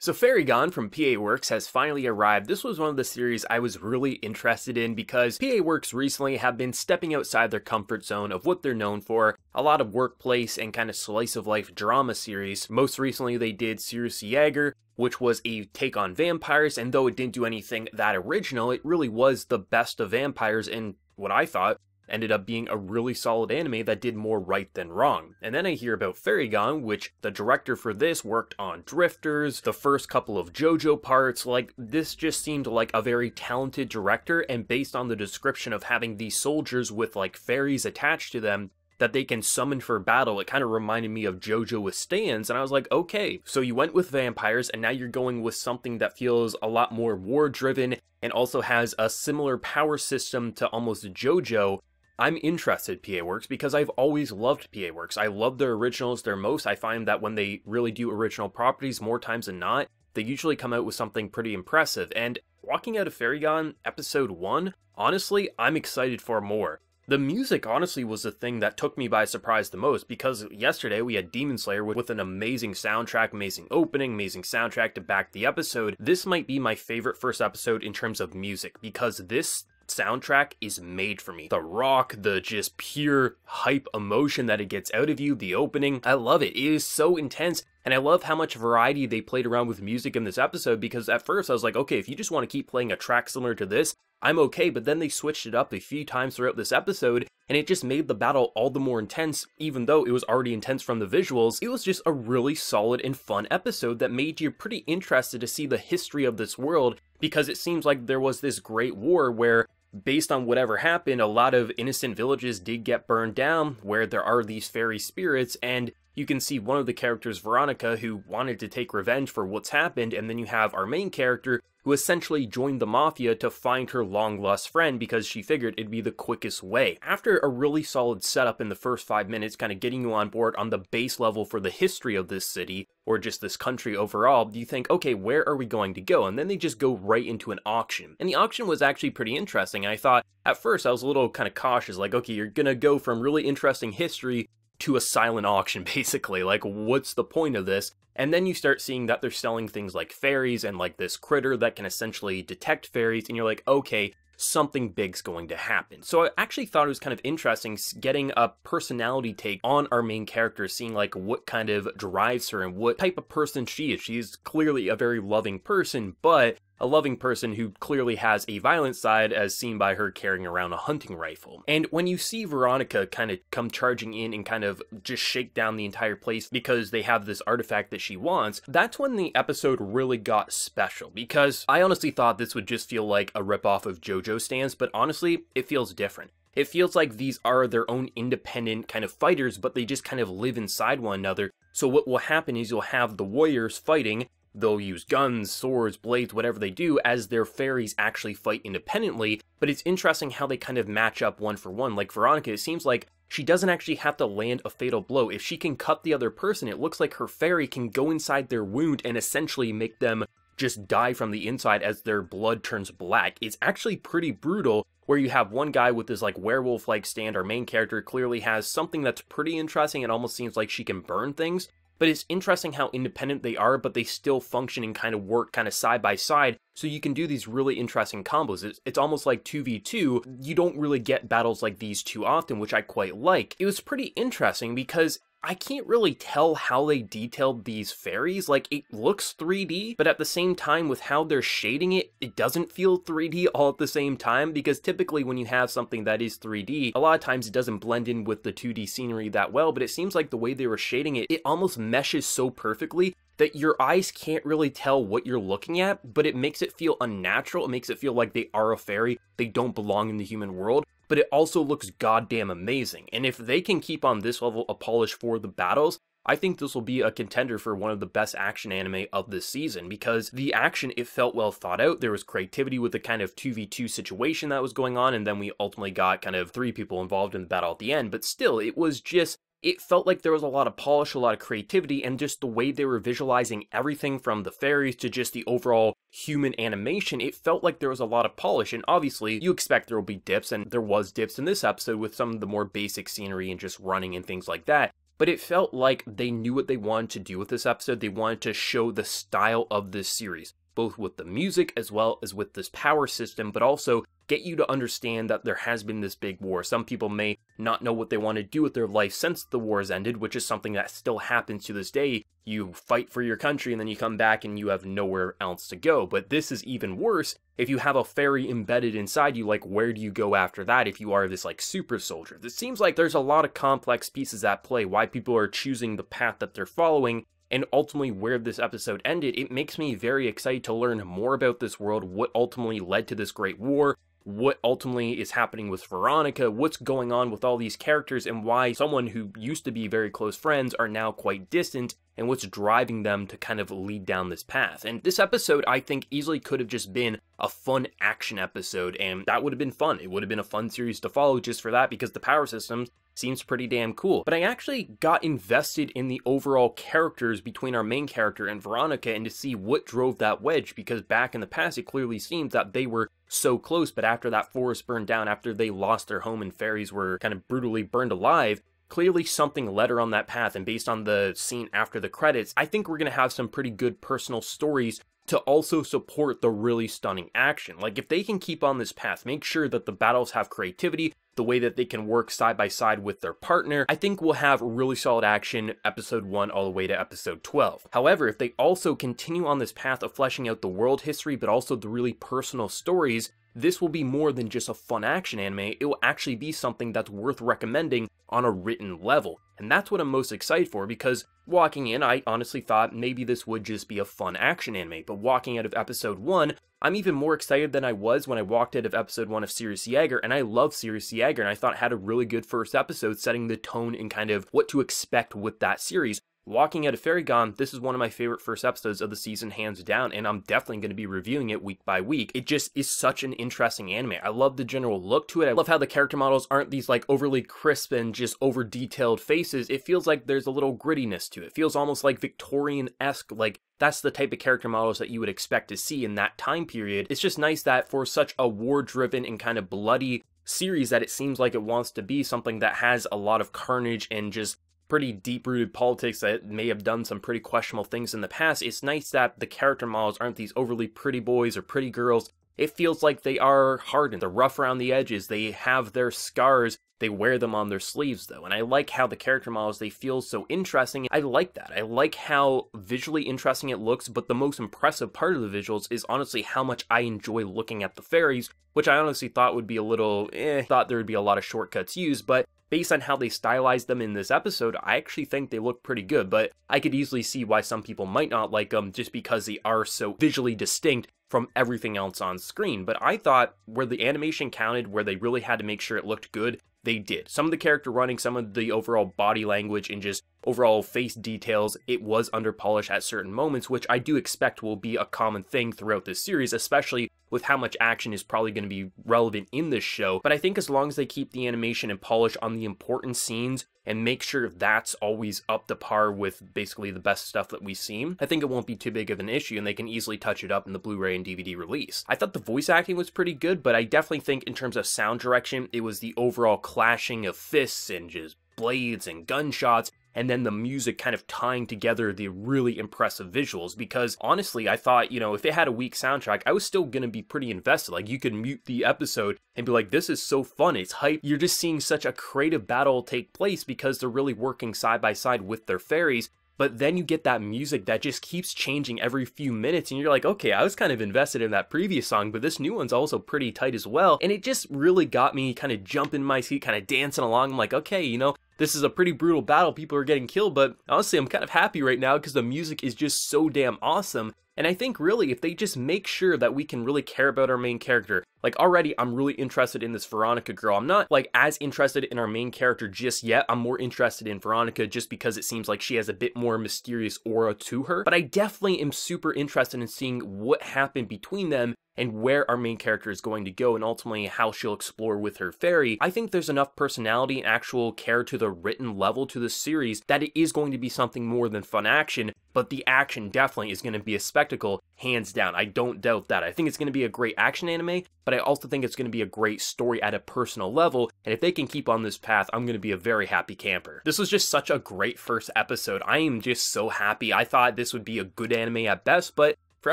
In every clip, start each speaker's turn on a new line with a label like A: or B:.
A: So Fairy Gone from PA Works has finally arrived. This was one of the series I was really interested in because PA Works recently have been stepping outside their comfort zone of what they're known for, a lot of workplace and kind of slice of life drama series. Most recently they did Circe Jäger, which was a take on vampires, and though it didn't do anything that original, it really was the best of vampires in what I thought ended up being a really solid anime that did more right than wrong. And then I hear about Fairy Gone, which the director for this worked on Drifters, the first couple of JoJo parts. Like, this just seemed like a very talented director, and based on the description of having these soldiers with like fairies attached to them that they can summon for battle, it kind of reminded me of JoJo with stands, and I was like, okay, so you went with vampires, and now you're going with something that feels a lot more war-driven, and also has a similar power system to almost JoJo. I'm interested, PA Works, because I've always loved PA Works. I love their originals their most. I find that when they really do original properties, more times than not, they usually come out with something pretty impressive. And walking out of Fairy Gone Episode 1, honestly, I'm excited for more. The music, honestly, was the thing that took me by surprise the most, because yesterday we had Demon Slayer with an amazing soundtrack, amazing opening, amazing soundtrack to back the episode. This might be my favorite first episode in terms of music, because this soundtrack is made for me. The rock, the just pure hype emotion that it gets out of you, the opening, I love it. It is so intense, and I love how much variety they played around with music in this episode, because at first I was like, okay, if you just want to keep playing a track similar to this, I'm okay, but then they switched it up a few times throughout this episode, and it just made the battle all the more intense. Even though it was already intense from the visuals, it was just a really solid and fun episode that made you pretty interested to see the history of this world, because it seems like there was this great war where, based on whatever happened, a lot of innocent villages did get burned down, where there are these fairy spirits, and you can see one of the characters, Veronica, who wanted to take revenge for what's happened, and then you have our main character, who essentially joined the mafia to find her long-lost friend because she figured it'd be the quickest way. After a really solid setup in the first 5 minutes, kind of getting you on board on the base level for the history of this city, or just this country overall, you think, okay, where are we going to go? And then they just go right into an auction. And the auction was actually pretty interesting, and I thought, at first, I was a little kind of cautious, like, okay, you're gonna go from really interesting history to a silent auction, basically. Like, what's the point of this? And then you start seeing that they're selling things like fairies and like this critter that can essentially detect fairies, and you're like, okay, something big's going to happen. So I actually thought it was kind of interesting getting a personality take on our main character, seeing like what kind of drives her and what type of person she is. She's clearly a very loving person, but a loving person who clearly has a violent side, as seen by her carrying around a hunting rifle. And when you see Veronica kind of come charging in and kind of just shake down the entire place because they have this artifact that she wants, that's when the episode really got special, because I honestly thought this would just feel like a ripoff of JoJo stands, but honestly, it feels different. It feels like these are their own independent kind of fighters, but they just kind of live inside one another. So what will happen is you'll have the warriors fighting. They'll use guns, swords, blades, whatever they do, as their fairies actually fight independently, but it's interesting how they kind of match up one for one. Like Veronica, it seems like she doesn't actually have to land a fatal blow. If she can cut the other person, it looks like her fairy can go inside their wound and essentially make them just die from the inside as their blood turns black. It's actually pretty brutal, where you have one guy with this like werewolf-like stand. Our main character clearly has something that's pretty interesting. It almost seems like she can burn things. But it's interesting how independent they are, but they still function and kind of work kind of side by side, so you can do these really interesting combos. It's almost like 2v2. You don't really get battles like these too often, which I quite like. It was pretty interesting because I can't really tell how they detailed these fairies. Like, it looks 3D, but at the same time, with how they're shading it, it doesn't feel 3D all at the same time, because typically when you have something that is 3D, a lot of times it doesn't blend in with the 2D scenery that well, but it seems like the way they were shading it, it almost meshes so perfectly that your eyes can't really tell what you're looking at, but it makes it feel unnatural. It makes it feel like they are a fairy, they don't belong in the human world, but it also looks goddamn amazing. And if they can keep on this level of polish for the battles, I think this will be a contender for one of the best action anime of this season, because the action, it felt well thought out. There was creativity with the kind of 2v2 situation that was going on, and then we ultimately got kind of 3 people involved in the battle at the end, but still, it was just, it felt like there was a lot of polish, a lot of creativity, and just the way they were visualizing everything from the fairies to just the overall human animation, it felt like there was a lot of polish. And obviously, you expect there will be dips, and there was dips in this episode with some of the more basic scenery and just running and things like that. but it felt like they knew what they wanted to do with this episode. They wanted to show the style of this series, both with the music as well as with this power system, but also get you to understand that there has been this big war. Some people may not know what they want to do with their life since the wars ended, which is something that still happens to this day. You fight for your country and then you come back and you have nowhere else to go. But this is even worse if you have a fairy embedded inside you. Like, where do you go after that if you are this like super soldier? It seems like there's a lot of complex pieces at play, why people are choosing the path that they're following, and ultimately where this episode ended. It makes me very excited to learn more about this world, what ultimately led to this great war, what ultimately is happening with Veronica, what's going on with all these characters, and why someone who used to be very close friends are now quite distant, and what's driving them to kind of lead down this path. And this episode, I think, easily could have just been a fun action episode, and that would have been fun. It would have been a fun series to follow just for that, because the power systems seems pretty damn cool. But I actually got invested in the overall characters between our main character and Veronica, and to see what drove that wedge, because back in the past it clearly seems that they were so close, but after that forest burned down, after they lost their home and fairies were kind of brutally burned alive, clearly something led her on that path. And based on the scene after the credits, I think we're going to have some pretty good personal stories to also support the really stunning action. Like, if they can keep on this path, make sure that the battles have creativity, the way that they can work side by side with their partner, I think we'll have really solid action episode 1 all the way to episode 12. However, if they also continue on this path of fleshing out the world history, but also the really personal stories, this will be more than just a fun action anime. It will actually be something that's worth recommending on a written level. And that's what I'm most excited for, because walking in, I honestly thought maybe this would just be a fun action anime. But walking out of episode 1, I'm even more excited than I was when I walked out of episode 1 of Sirius Jäger, and I love Sirius Jäger, and I thought it had a really good first episode, setting the tone and kind of what to expect with that series. Walking out of Fairy Gone, this is one of my favorite first episodes of the season, hands down, and I'm definitely going to be reviewing it week by week. It just is such an interesting anime. I love the general look to it. I love how the character models aren't these like overly crisp and just over detailed faces. It feels like there's a little grittiness to it. It feels almost like Victorian-esque, like that's the type of character models that you would expect to see in that time period. It's just nice that for such a war-driven and kind of bloody series that it seems like it wants to be something that has a lot of carnage and just pretty deep-rooted politics that may have done some pretty questionable things in the past, it's nice that the character models aren't these overly pretty boys or pretty girls. It feels like they are hardened, they're rough around the edges, they have their scars, they wear them on their sleeves though. And I like how the character models, they feel so interesting. I like that. I like how visually interesting it looks, but the most impressive part of the visuals is honestly how much I enjoy looking at the fairies, which I honestly thought would be a little, thought there would be a lot of shortcuts used, but based on how they stylized them in this episode, I actually think they look pretty good, but I could easily see why some people might not like them just because they are so visually distinct from everything else on screen. But I thought where the animation counted, where they really had to make sure it looked good, they did. Some of the character running, some of the overall body language, and just overall face details, it was under polished at certain moments, which I do expect will be a common thing throughout this series, especially with how much action is probably going to be relevant in this show. But I think as long as they keep the animation and polish on the important scenes and make sure that's always up to par with basically the best stuff that we've seen, I think it won't be too big of an issue, and they can easily touch it up in the Blu-ray and DVD release. I thought the voice acting was pretty good, but I definitely think in terms of sound direction, it was the overall clashing of fists and just blades and gunshots, and then the music kind of tying together the really impressive visuals, because honestly, I thought, you know, if it had a weak soundtrack, I was still gonna be pretty invested. Like, you could mute the episode and be like, this is so fun, it's hype. You're just seeing such a creative battle take place because they're really working side by side with their fairies. But then you get that music that just keeps changing every few minutes, and you're like, okay, I was kind of invested in that previous song, but this new one's also pretty tight as well. And it just really got me kind of jumping in my seat, kind of dancing along. I'm like, okay, you know, this is a pretty brutal battle, people are getting killed, but honestly, I'm kind of happy right now because the music is just so damn awesome. And I think really, if they just make sure that we can really care about our main character, like already I'm really interested in this Veronica girl. I'm not like as interested in our main character just yet. I'm more interested in Veronica just because it seems like she has a bit more mysterious aura to her. But I definitely am super interested in seeing what happened between them and where our main character is going to go, and ultimately how she'll explore with her fairy. I think there's enough personality and actual care to the written level to this series that it is going to be something more than fun action, but the action definitely is going to be a spectacle, hands down. I don't doubt that. I think it's going to be a great action anime, but I also think it's going to be a great story at a personal level, and if they can keep on this path, I'm going to be a very happy camper. This was just such a great first episode. I am just so happy. I thought this would be a good anime at best, but for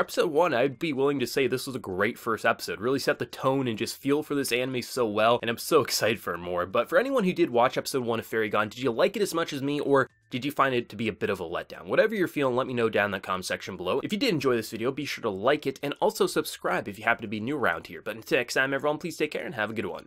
A: episode 1, I'd be willing to say this was a great first episode. Really set the tone and just feel for this anime so well, and I'm so excited for more. But for anyone who did watch episode 1 of Fairy Gone, did you like it as much as me, or did you find it to be a bit of a letdown? Whatever you're feeling, let me know down in the comment section below. If you did enjoy this video, be sure to like it, and also subscribe if you happen to be new around here. But until next time, everyone, please take care and have a good one.